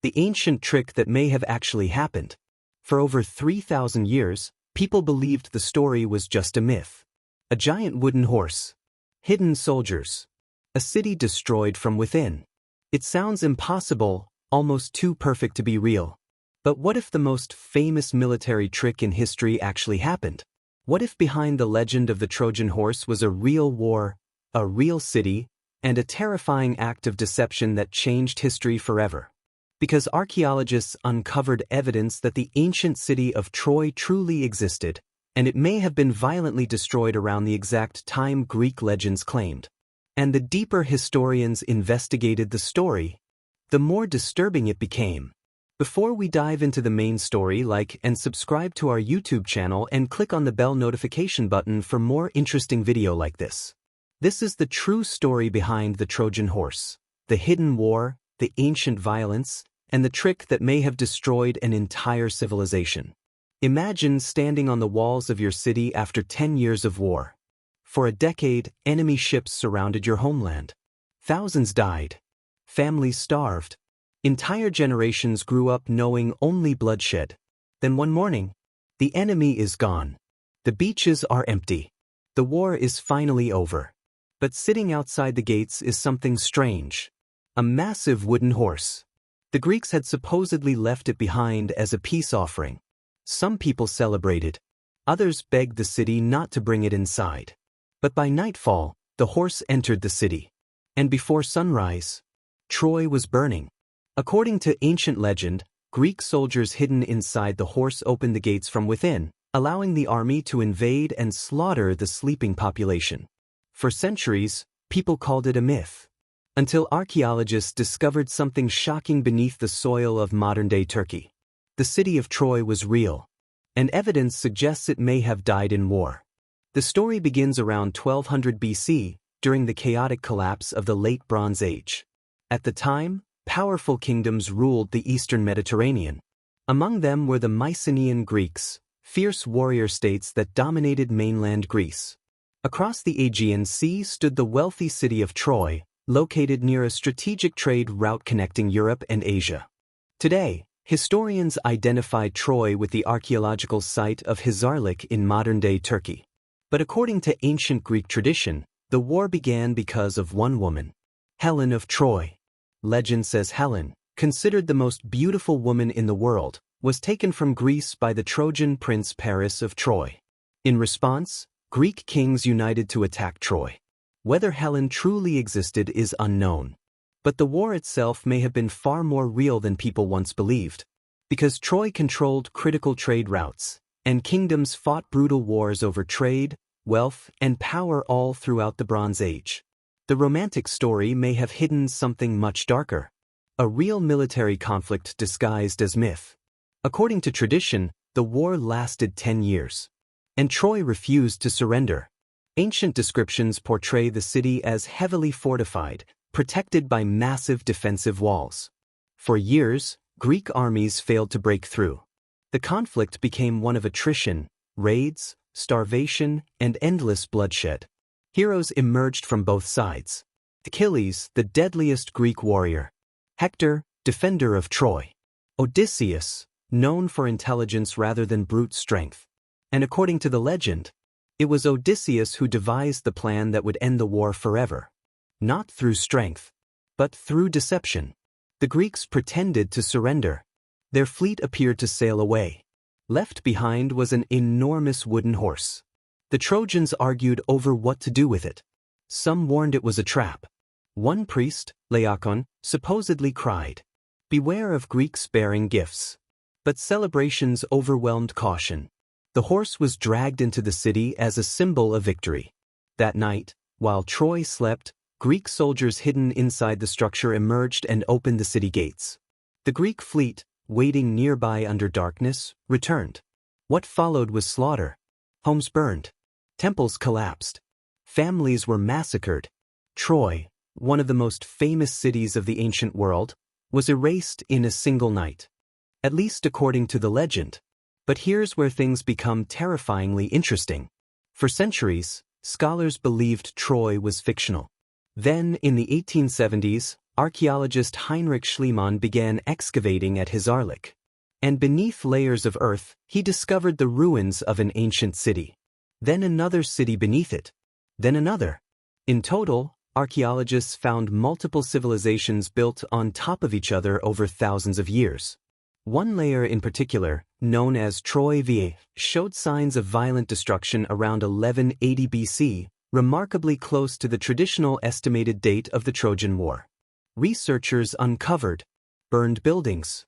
the ancient trick that may have actually happened. For over 3,000 years, people believed the story was just a myth. A giant wooden horse. Hidden soldiers. A city destroyed from within. It sounds impossible, almost too perfect to be real. But what if the most famous military trick in history actually happened? What if behind the legend of the Trojan Horse was a real war, a real city, and a terrifying act of deception that changed history forever? Because archaeologists uncovered evidence that the ancient city of Troy truly existed, and it may have been violently destroyed around the exact time Greek legends claimed. And the deeper historians investigated the story, the more disturbing it became. Before we dive into the main story, like and subscribe to our YouTube channel and click on the bell notification button for more interesting video like this. This is the true story behind the Trojan Horse, the hidden war, the ancient violence, and the trick that may have destroyed an entire civilization. Imagine standing on the walls of your city after 10 years of war. For a decade, enemy ships surrounded your homeland. Thousands died. Families starved. Entire generations grew up knowing only bloodshed. Then one morning, the enemy is gone. The beaches are empty. The war is finally over. But sitting outside the gates is something strange. A massive wooden horse. The Greeks had supposedly left it behind as a peace offering. Some people celebrated. Others begged the city not to bring it inside. But by nightfall, the horse entered the city. And before sunrise, Troy was burning. According to ancient legend, Greek soldiers hidden inside the horse opened the gates from within, allowing the army to invade and slaughter the sleeping population. For centuries, people called it a myth. Until archaeologists discovered something shocking beneath the soil of modern-day Turkey. The city of Troy was real, and evidence suggests it may have died in war. The story begins around 1200 BC, during the chaotic collapse of the Late Bronze Age. At the time, powerful kingdoms ruled the eastern Mediterranean. Among them were the Mycenaean Greeks, fierce warrior states that dominated mainland Greece. Across the Aegean Sea stood the wealthy city of Troy, located near a strategic trade route connecting Europe and Asia. Today, historians identify Troy with the archaeological site of Hisarlik in modern-day Turkey. But according to ancient Greek tradition, the war began because of one woman, Helen of Troy. Legend says Helen, considered the most beautiful woman in the world, was taken from Greece by the Trojan prince Paris of Troy. In response, Greek kings united to attack Troy. Whether Helen truly existed is unknown. But the war itself may have been far more real than people once believed. Because Troy controlled critical trade routes, and kingdoms fought brutal wars over trade, wealth, and power all throughout the Bronze Age. The romantic story may have hidden something much darker. A real military conflict disguised as myth. According to tradition, the war lasted 10 years. And Troy refused to surrender. Ancient descriptions portray the city as heavily fortified, protected by massive defensive walls. For years, Greek armies failed to break through. The conflict became one of attrition, raids, starvation, and endless bloodshed. Heroes emerged from both sides. Achilles, the deadliest Greek warrior. Hector, defender of Troy. Odysseus, known for intelligence rather than brute strength. And according to the legend, it was Odysseus who devised the plan that would end the war forever. Not through strength, but through deception. The Greeks pretended to surrender. Their fleet appeared to sail away. Left behind was an enormous wooden horse. The Trojans argued over what to do with it. Some warned it was a trap. One priest, Laocoon, supposedly cried, "Beware of Greeks bearing gifts." But celebrations overwhelmed caution. The horse was dragged into the city as a symbol of victory. That night, while Troy slept, Greek soldiers hidden inside the structure emerged and opened the city gates. The Greek fleet, waiting nearby under darkness, returned. What followed was slaughter. Homes burned. Temples collapsed. Families were massacred. Troy, one of the most famous cities of the ancient world, was erased in a single night. At least according to the legend. But here's where things become terrifyingly interesting. For centuries, scholars believed Troy was fictional. Then, in the 1870s, archaeologist Heinrich Schliemann began excavating at his Arlich. And beneath layers of earth, he discovered the ruins of an ancient city. Then another city beneath it. Then another. In total, archaeologists found multiple civilizations built on top of each other over thousands of years. One layer in particular, known as Troy Vie, showed signs of violent destruction around 1180 BC, remarkably close to the traditional estimated date of the Trojan War. Researchers uncovered burned buildings,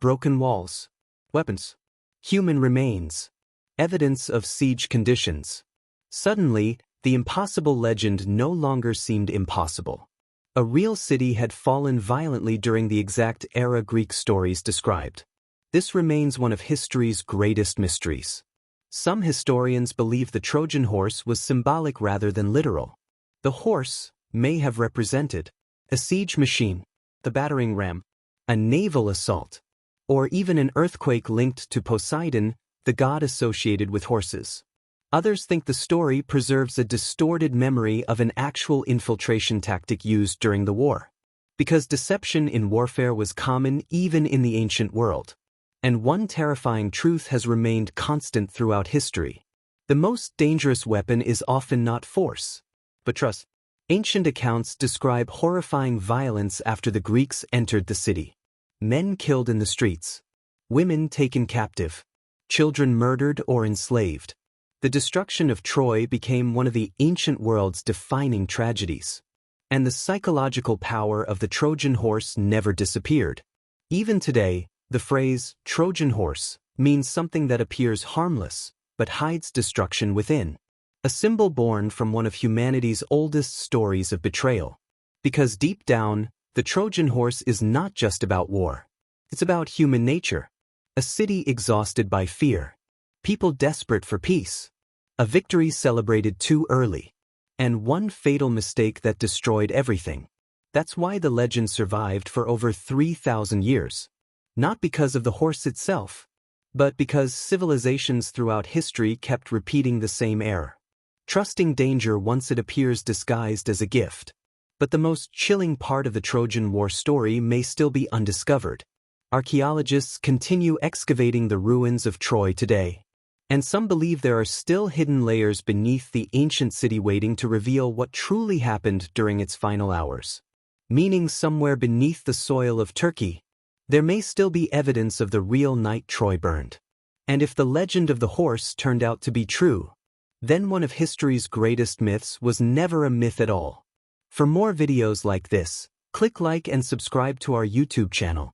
broken walls, weapons, human remains, evidence of siege conditions. Suddenly, the impossible legend no longer seemed impossible. A real city had fallen violently during the exact era Greek stories described. This remains one of history's greatest mysteries. Some historians believe the Trojan horse was symbolic rather than literal. The horse may have represented a siege machine, the battering ram, a naval assault, or even an earthquake linked to Poseidon, the god associated with horses. Others think the story preserves a distorted memory of an actual infiltration tactic used during the war. Because deception in warfare was common even in the ancient world. And one terrifying truth has remained constant throughout history. The most dangerous weapon is often not force, but trust. Ancient accounts describe horrifying violence after the Greeks entered the city. Men killed in the streets, women taken captive, children murdered or enslaved. The destruction of Troy became one of the ancient world's defining tragedies. And the psychological power of the Trojan horse never disappeared. Even today, the phrase Trojan horse means something that appears harmless, but hides destruction within. A symbol born from one of humanity's oldest stories of betrayal. Because deep down, the Trojan horse is not just about war. It's about human nature. A city exhausted by fear. People desperate for peace. A victory celebrated too early. And one fatal mistake that destroyed everything. That's why the legend survived for over 3,000 years. Not because of the horse itself, but because civilizations throughout history kept repeating the same error. Trusting danger once it appears disguised as a gift. But the most chilling part of the Trojan War story may still be undiscovered. Archaeologists continue excavating the ruins of Troy today. And some believe there are still hidden layers beneath the ancient city waiting to reveal what truly happened during its final hours. Meaning somewhere beneath the soil of Turkey, there may still be evidence of the real night Troy burned. And if the legend of the horse turned out to be true, then one of history's greatest myths was never a myth at all. For more videos like this, click like and subscribe to our YouTube channel.